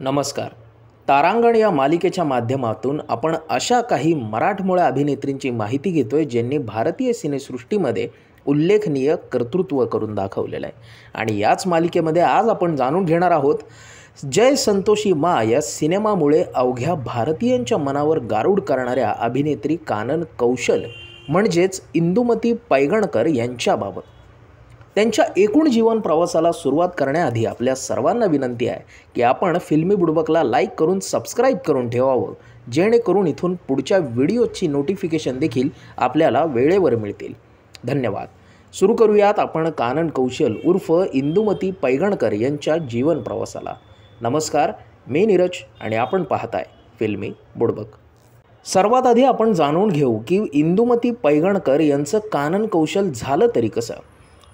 नमस्कार. तारांगण या मालिकेच्या माध्यमातून आपण अशा काही मराठमोळ्या अभिनेत्रींची माहिती घेतोय ज्यांनी भारतीय सिनेसृष्टीमध्ये उल्लेखनीय कर्तृत्व करून दाखवलेलं आहे. आणि याच मालिकेमध्ये आज आपण जाणून घेणार आहोत जय संतोषी मा या सिनेमामुळे अवघ्या भारतीयांच्या मनावर गारूड करणाऱ्या अभिनेत्री कानन कौशल म्हणजेच इंदुमती पैगणकर यांच्याबाबत. त्यांच्या एकूण जीवन प्रवासाला सुरुवात करण्याआधी आपल्या सर्वांना विनंती आहे की आपण फिल्मी बुडबकला लाईक करून सबस्क्राईब करून ठेवावं, जेणेकरून इथून पुढच्या व्हिडिओची नोटिफिकेशन देखील आपल्याला वेळेवर मिळतील. धन्यवाद. सुरू करूयात आपण कानन कौशल उर्फ इंदुमती पैगणकर यांच्या जीवन प्रवासाला. नमस्कार, मी नीरज आणि आपण पाहताय फिल्मी बुडबक. सर्वात आधी आपण जाणून घेऊ की इंदुमती पैगणकर यांचं कानन कौशल झालं तरी कसं.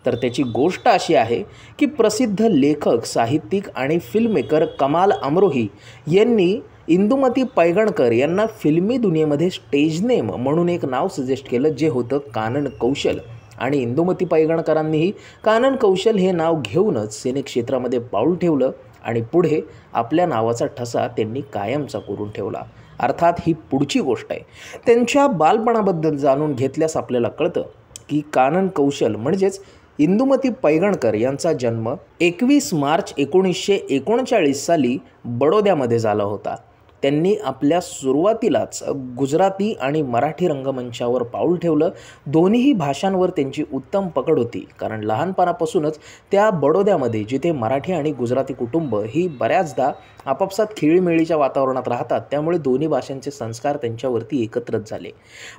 तर त्याची गोष्ट अशी आहे की प्रसिद्ध लेखक, साहित्यिक आणि फिल्ममेकर कमाल अमरोही यांनी इंदुमती पैगणकर यांना फिल्मी दुनियेमध्ये स्टेज नेम म्हणून एक नाव सजेस्ट केलं, जे होतं कानन कौशल. आणि इंदुमती पैगणकरांनीही कानन कौशल हे नाव घेऊनच सिनेक्षेत्रामध्ये पाऊल ठेवलं आणि पुढे आपल्या नावाचा ठसा त्यांनी कायमचा करून ठेवला. अर्थात ही पुढची गोष्ट आहे. त्यांच्या बालपणाबद्दल जाणून घेतल्यास आपल्याला कळतं की कानन कौशल म्हणजेच इंदुमती पैगणकर यांचा जन्म 21 मार्च 1939 साली बडोद्यामध्ये झाला होता. त्यांनी आपल्या सुरुवातीलाच गुजराती आणि मराठी रंगमंचावर पाऊल ठेवलं. दोन्हीही भाषांवर त्यांची उत्तम पकड होती, कारण लहानपणापासूनच त्या बडोद्यामध्ये, जिथे मराठी आणि गुजराती कुटुंब ही बऱ्याचदा आपापसात खेळीमेळीच्या वातावरणात राहतात, त्यामुळे दोन्ही भाषांचे संस्कार त्यांच्यावरती एकत्रच झाले.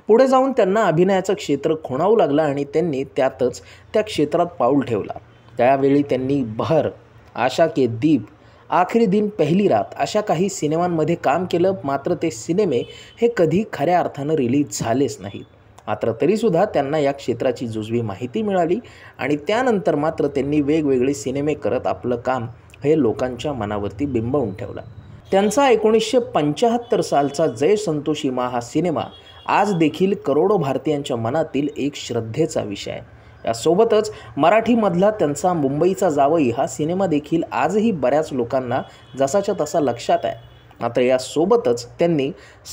पुढे जाऊन त्यांना अभिनयाचं क्षेत्र खुणावू लागलं आणि त्यांनी त्यातच त्या क्षेत्रात पाऊल ठेवला. त्यावेळी त्यांनी बहर, आशा के दीप, आखरी दिन पहली रात अशा काही सिनेमांमध्ये काम केलं. मात्र ते सिनेमे हे कधी खऱ्या अर्थानं रिलीज झालेच नाहीत. मात्र तरीसुद्धा त्यांना या क्षेत्राची जुजवी माहिती मिळाली आणि त्यानंतर मात्र त्यांनी वेगवेगळे सिनेमे करत आपलं काम हे लोकांच्या मनावरती बिंबवून ठेवलं. त्यांचा 1975 सालचा जय संतोषी मा हा सिनेमा आज देखील करोडो भारतीयांच्या मनातील एक श्रद्धेचा विषय आहे. यासोबतच मराठीमधला त्यांचा मुंबईचा जावई हा सिनेमा देखील आजही बऱ्याच लोकांना जसाच्या तसा लक्षात आहे. मात्र यासोबतच त्यांनी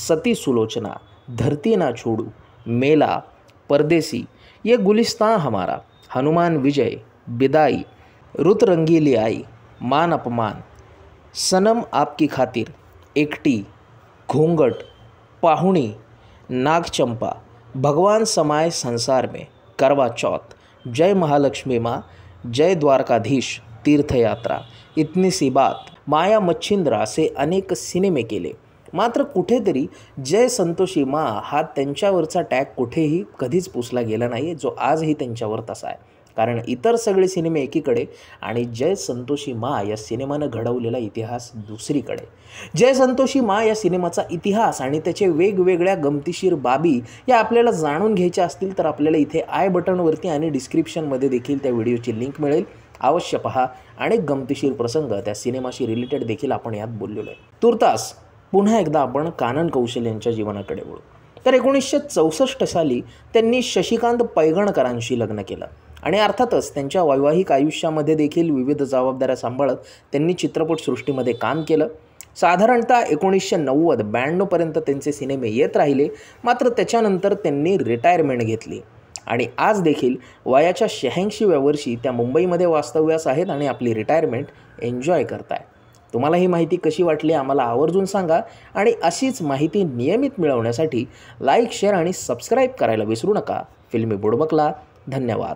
सती सुलोचना, धरती ना छोडू, मेला, परदेसी, ये गुलिस्तान हमारा, हनुमान विजय, बिदाई, रुत रंगीली आई, मान अपमान, सनम आपकी खातिर, एकटी, घूंघट, पाहुणी, नागचंपा, भगवान समाए संसार में, करवा चौथ, जय महालक्ष्मी माँ, जय द्वारकाधीश, तीर्थयात्रा, इतनी सी बात, माया मच्छिंद्र असे अनेक सिनेमे केले. मात्र कुठेतरी जय संतोषी मा हा त्यांच्यावरचा टॅग कुठेही कधीच पुसला गेला नाही, जो आजही त्यांच्यावर तसा आहे. कारण इतर सगळे सिनेमे एकीकडे आणि जय संतोषी मा या सिनेमानं घडवलेला इतिहास दुसरीकडे. जय संतोषी मा या सिनेमाचा इतिहास आणि त्याचे वेगवेगळ्या गमतीशीर बाबी या आपल्याला जाणून घ्यायच्या असतील तर आपल्याला इथे आय बटनवरती आणि डिस्क्रिप्शनमध्ये देखील त्या व्हिडिओची लिंक मिळेल. अवश्य पहा. आणि गमतीशीर प्रसंग त्या सिनेमाशी रिलेटेड देखील आपण यात बोललेलो आहे. तुर्तास पुन्हा एकदा आपण कानन कौशल यांच्या जीवनाकडे वळू. तर 1964 साली त्यांनी शशिकांत पैगणकरांशी लग्न केलं आणि अर्थातच त्यांच्या वैवाहिक आयुष्यामध्ये देखील विविध जबाबदाऱ्या सांभाळत त्यांनी चित्रपटसृष्टीमध्ये काम केलं. साधारणतः 1990-92 पर्यंत त्यांचे सिनेमे येत राहिले. मात्र त्याच्यानंतर त्यांनी रिटायरमेंट घेतली आणि आज देखील वयाच्या 86व्या वर्षी त्या मुंबईमध्ये वास्तव्यास आहेत आणि आपली रिटायरमेंट एन्जॉय करताय. तुम्हाला ही माहिती कशी वाटली आम्हाला आवर्जून सांगा आणि अशीच माहिती नियमित मिळवण्यासाठी लाईक, शेअर आणि सबस्क्राईब करायला विसरू नका फिल्मी बुडबकला. धन्यवाद.